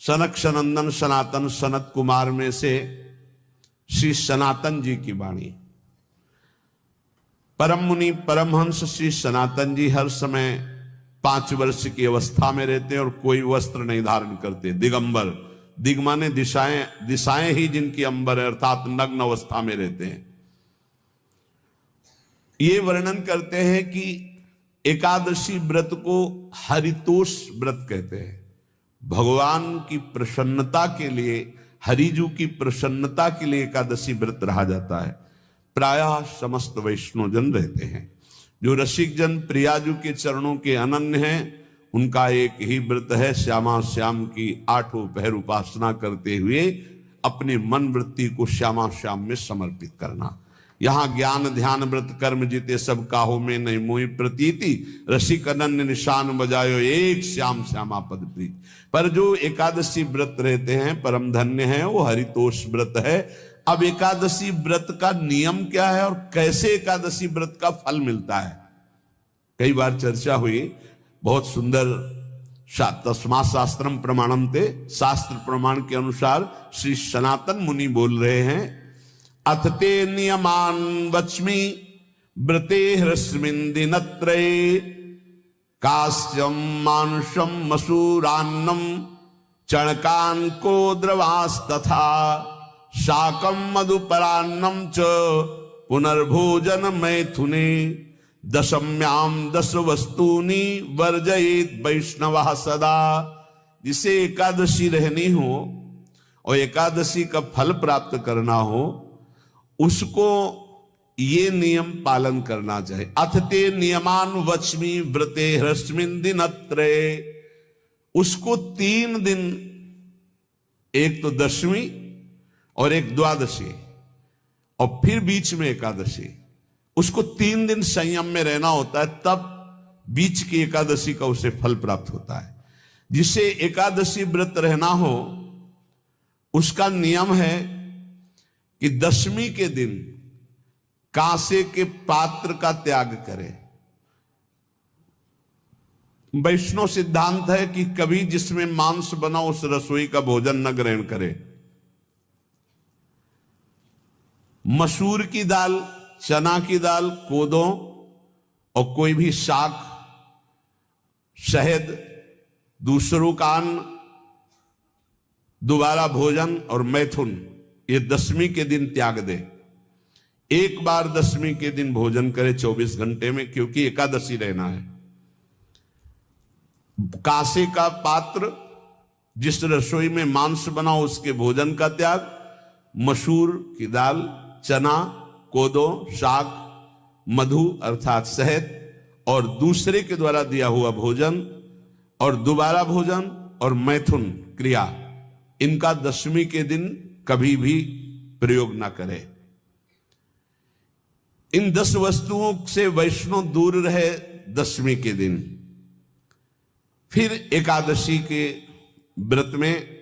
सनक सनंदन सनातन सनत कुमार में से श्री सनातन जी की वाणी। परम मुनि परमहंस श्री सनातन जी हर समय 5 वर्ष की अवस्था में रहते हैं और कोई वस्त्र नहीं धारण करते, दिगंबर। दिग माने दिशाएं, दिशाएं ही जिनकी अंबर है, अर्थात नग्न अवस्था में रहते हैं। ये वर्णन करते हैं कि एकादशी व्रत को हरितोष व्रत कहते हैं। भगवान की प्रसन्नता के लिए, हरिजू की प्रसन्नता के लिए एकादशी व्रत रहा जाता है। प्रायः समस्त वैष्णव जन रहते हैं। जो रसिक जन प्रियाजू के चरणों के अनन्य हैं, उनका एक ही व्रत है, श्यामा श्याम की 8 पहर उपासना करते हुए अपने मन वृत्ति को श्यामा श्याम में समर्पित करना। यहाँ ज्ञान ध्यान व्रत कर्म जीते सब काहो में नहीं मोहि प्रतीति, रसिक अनन्य निशान बजायो एक श्याम श्यामा पद प्रीति। पर जो एकादशी व्रत रहते हैं परम धन्य है, वो हरितोष व्रत है। अब एकादशी व्रत का नियम क्या है और कैसे एकादशी व्रत का फल मिलता है, कई बार चर्चा हुई। बहुत सुंदर तस्मा शास्त्रम प्रमाणम ते, शास्त्र प्रमाण के अनुसार श्री सनातन मुनि बोल रहे हैं, अथ ते नियमान वच्मि व्रते ह्रस्मिन् दिनत्रये, कास्यम मानुषम मसूरान्नम चणकान को द्रवास्तथा, शाकम मधुपरान्नम च पुनर्भोजन मैथुने, दशम्याम 10 वस्तूनि वर्जयेत वैष्णवः सदा। जिसे एकादशी रहनी हो और एकादशी का फल प्राप्त करना हो, उसको ये नियम पालन करना चाहिए। अथ ते नियमान वच्मि व्रते ह्रस्मिन् दिनत्रये, उसको 3 दिन, एक तो दशमी और एक द्वादशी और फिर बीच में एकादशी, उसको 3 दिन संयम में रहना होता है, तब बीच की एकादशी का उसे फल प्राप्त होता है। जिसे एकादशी व्रत रहना हो उसका नियम है कि दशमी के दिन कांसे के पात्र का त्याग करे। वैष्णव सिद्धांत है कि कभी जिसमें मांस बना उस रसोई का भोजन न ग्रहण करे। मसूर की दाल, चना की दाल, कोदों और कोई भी शाक, शहद, दूसरों का अन्न, दोबारा भोजन और मैथुन, ये दशमी के दिन त्याग दे। एक बार दशमी के दिन भोजन करे 24 घंटे में, क्योंकि एकादशी रहना है। कांसे का पात्र, जिस रसोई में मांस बना उसके भोजन का त्याग, मसूर की दाल, चना, कोदो, शाक, मधु अर्थात शहद और दूसरे के द्वारा दिया हुआ भोजन और दोबारा भोजन और मैथुन क्रिया, इनका दशमी के दिन कभी भी प्रयोग ना करे। इन 10 वस्तुओं से वैष्णव दूर रहे दशमी के दिन। फिर एकादशी के व्रत में,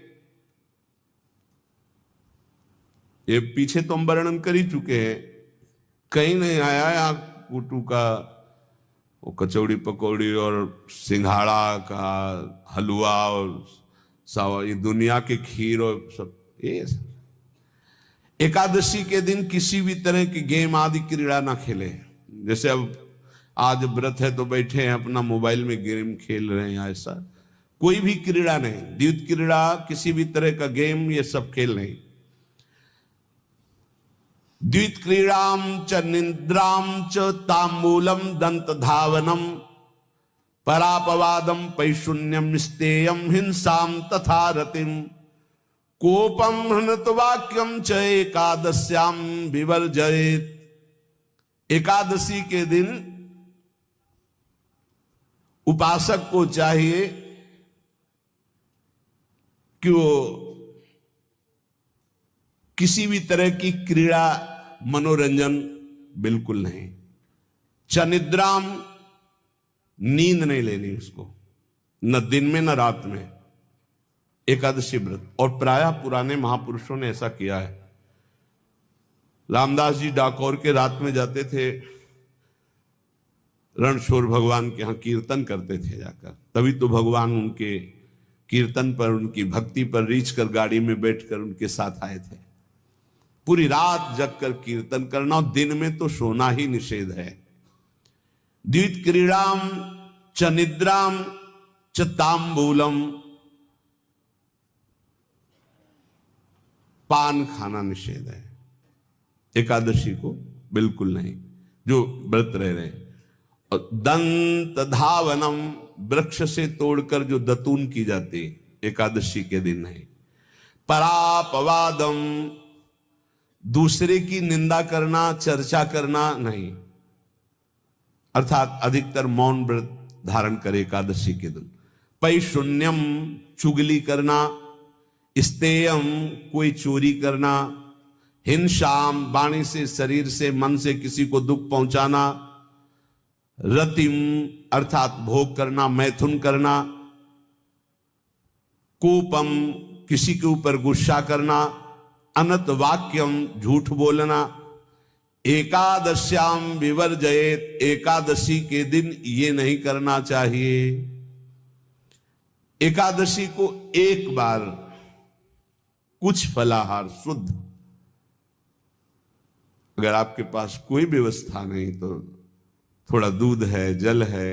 ये पीछे तो हम वर्णन कर ही चुके हैं, कहीं नहीं आया या कुटू का वो कचौड़ी पकौड़ी और सिंघाड़ा का हलवा और सावा, ये दुनिया के खीर और सब। ये एकादशी के दिन किसी भी तरह की गेम आदि क्रीड़ा ना खेले। जैसे अब आज व्रत है तो बैठे हैं अपना मोबाइल में गेम खेल रहे हैं, ऐसा कोई भी क्रीड़ा नहीं। द्वैत क्रीड़ा, किसी भी तरह का गेम, ये सब खेल नहीं। द्वैत क्रीड़ाम च निद्राम च तांबूलम दंत धावनम, परापवादम पैशून्यम स्तेयम हिंसाम तथा रतिम, कोपम हृत वाक्यम च एकादश्याम विवर्जयेत। एकादशी के दिन उपासक को चाहिए कि वो किसी भी तरह की क्रीड़ा, मनोरंजन बिल्कुल नहीं। चनिद्राम, नींद नहीं लेनी उसको, न दिन में न रात में, एकादशी व्रत। और प्रायः पुराने महापुरुषों ने ऐसा किया है। रामदास जी डाकोर के रात में जाते थे, रणछोड़ भगवान के यहाँ कीर्तन करते थे जाकर, तभी तो भगवान उनके कीर्तन पर, उनकी भक्ति पर रीछ कर गाड़ी में बैठकर उनके साथ आए थे। पूरी रात जगकर कीर्तन करना, और दिन में तो सोना ही निषेध है। द्वित क्रीड़ाम च निद्राम च तांबूलम, पान खाना निषेध है एकादशी को, बिल्कुल नहीं, जो व्रत रह रहे हैं। और दंत धावनम, वृक्ष से तोड़कर जो दतून की जाती एकादशी के दिन नहीं। परापवादम, दूसरे की निंदा करना, चर्चा करना नहीं, अर्थात अधिकतर मौन व्रत धारण करे एकादशी के दिन। पैशून्यम, चुगली करना। स्तेयम, कोई चोरी करना। हिंसाम, वाणी से, शरीर से, मन से किसी को दुख पहुंचाना। रतिम, अर्थात भोग करना, मैथुन करना। कोपम, किसी के ऊपर गुस्सा करना। अनत वाक्यम, झूठ बोलना। एकादश्याम विवर्जयेत, एकादशी के दिन ये नहीं करना चाहिए। एकादशी को एक बार कुछ फलाहार शुद्ध, अगर आपके पास कोई व्यवस्था नहीं तो थोड़ा दूध है, जल है,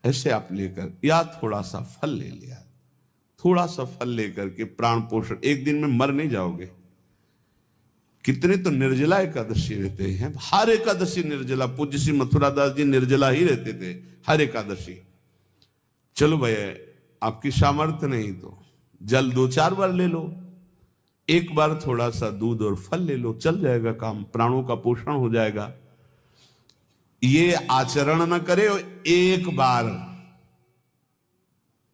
ऐसे आप लेकर, या थोड़ा सा फल ले लिया, थोड़ा सा फल लेकर के प्राण पोषण, एक दिन में मर नहीं जाओगे। कितने तो निर्जला एकादशी रहते हैं, हर एकादशी निर्जला। पूज्य श्री मथुरा दास जी निर्जला ही रहते थे हर एकादशी। चलो भैया, आपकी सामर्थ्य नहीं तो जल 2-4 बार ले लो, एक बार थोड़ा सा दूध और फल ले लो, चल जाएगा काम, प्राणों का पोषण हो जाएगा। ये आचरण न करे, एक बार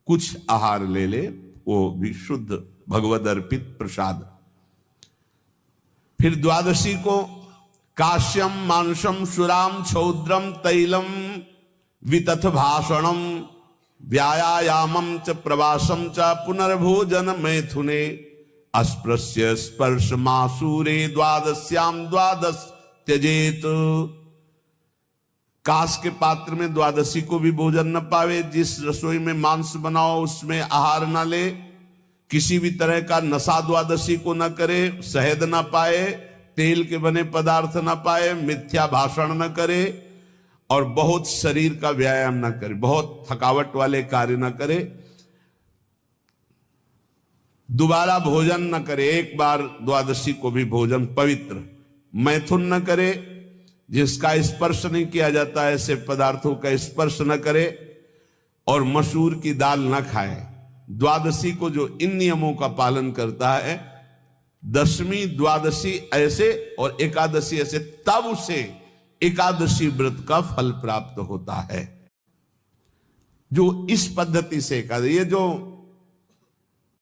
कुछ आहार ले ले, वो भी शुद्ध भगवद अर्पित प्रसाद। फिर द्वादशी को काश्यम मांसम सुराम छौद्रम तैलम वितथ भाषणम व्यायामम च प्रवासम च पुनर्भोजन मैथुने अस्पृश्य स्पर्श मासूरे द्वादश्याम द्वादश त्यजेत। काश के पात्र में द्वादशी को भी भोजन न पावे, जिस रसोई में मांस बनाओ उसमें आहार न ले, किसी भी तरह का नशा द्वादशी को न करे, शहद न पाए, तेल के बने पदार्थ न पाए, मिथ्या भाषण न करे, और बहुत शरीर का व्यायाम न करे, बहुत थकावट वाले कार्य न करे, दोबारा भोजन न करे, एक बार द्वादशी को भी भोजन पवित्र। मैथुन न करे, जिसका स्पर्श नहीं किया जाता ऐसे पदार्थों का स्पर्श न करे, और मसूर की दाल न खाए। द्वादशी को जो इन नियमों का पालन करता है, दशमी द्वादशी ऐसे और एकादशी ऐसे, तब उसे एकादशी व्रत का फल प्राप्त होता है। जो इस पद्धति से एकादशी, ये जो